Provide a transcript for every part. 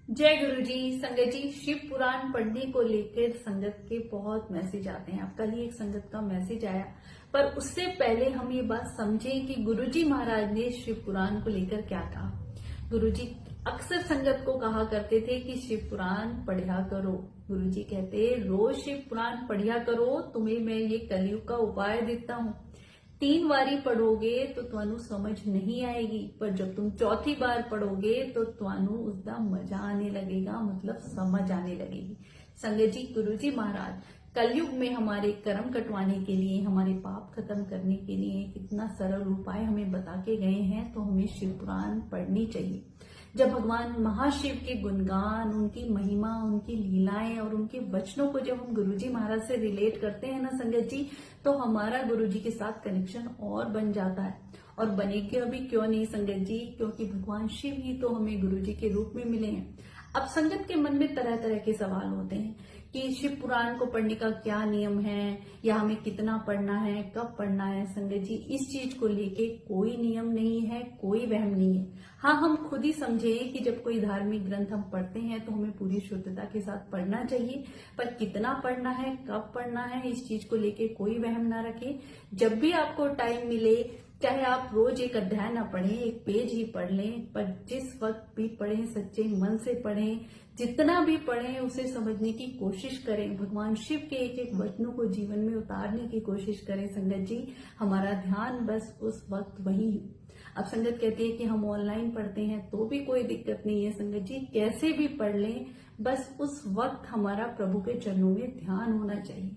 जय गुरु जी। संगत जी, शिव पुराण पढ़ने को लेकर संगत के बहुत मैसेज आते हैं। अब कल ही एक संगत का मैसेज आया, पर उससे पहले हम ये बात समझें कि गुरु जी महाराज ने शिव पुराण को लेकर क्या कहा। गुरु जी अक्सर संगत को कहा करते थे कि शिव पुराण पढ़ा करो। गुरु जी कहते रोज शिव पुराण पढ़ा करो, तुम्हें मैं ये कलयुग का उपाय देता हूँ। 3 बारी पढ़ोगे तो तुहानू समझ नहीं आएगी, पर जब तुम चौथी बार पढ़ोगे तो तुहानू उसका मजा आने लगेगा, मतलब समझ आने लगेगी। संगत जी, गुरु जी महाराज कलयुग में हमारे कर्म कटवाने के लिए, हमारे पाप खत्म करने के लिए कितना सरल उपाय हमें बता के गए हैं, तो हमें शिव पुराण पढ़नी चाहिए। जब भगवान महाशिव के गुणगान, उनकी महिमा, उनकी लीलाएं और उनके वचनों को जब हम गुरुजी महाराज से रिलेट करते हैं ना संगत जी, तो हमारा गुरुजी के साथ कनेक्शन और बन जाता है। और बनेगा भी क्यों नहीं संगत जी, क्योंकि भगवान शिव ही तो हमें गुरुजी के रूप में मिले हैं। अब संगत के मन में तरह तरह के सवाल होते हैं कि शिव पुराण को पढ़ने का क्या नियम है, या हमें कितना पढ़ना है, कब पढ़ना है। संगत जी, इस चीज को लेके कोई नियम नहीं है, कोई वहम नहीं है। हाँ, हम खुद ही समझे कि जब कोई धार्मिक ग्रंथ हम पढ़ते हैं तो हमें पूरी शुद्धता के साथ पढ़ना चाहिए, पर कितना पढ़ना है, कब पढ़ना है, इस चीज को लेके कोई वहम ना रखें। जब भी आपको टाइम मिले, चाहे आप रोज एक अध्याय ना पढ़ें, एक पेज ही पढ़ लें, पर जिस वक्त भी पढ़ें सच्चे मन से पढ़ें। जितना भी पढ़ें उसे समझने की कोशिश करें, भगवान शिव के एक एक वचनों को जीवन में उतारने की कोशिश करें। संगत जी, हमारा ध्यान बस उस वक्त वही। अब संगत कहती है कि हम ऑनलाइन पढ़ते हैं तो भी कोई दिक्कत नहीं है। संगत जी, कैसे भी पढ़ लें, बस उस वक्त हमारा प्रभु के चरणों में ध्यान होना चाहिए।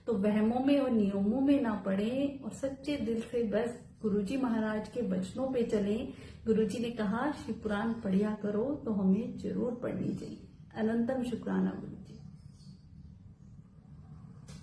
तो वहमों में और नियमों में ना पढ़ें और सच्चे दिल से बस गुरुजी महाराज के वचनों पे चलें। गुरुजी ने कहा शिव पुराण पढ़िया करो, तो हमें जरूर पढ़नी चाहिए। अनंतम शुक्राना गुरुजी।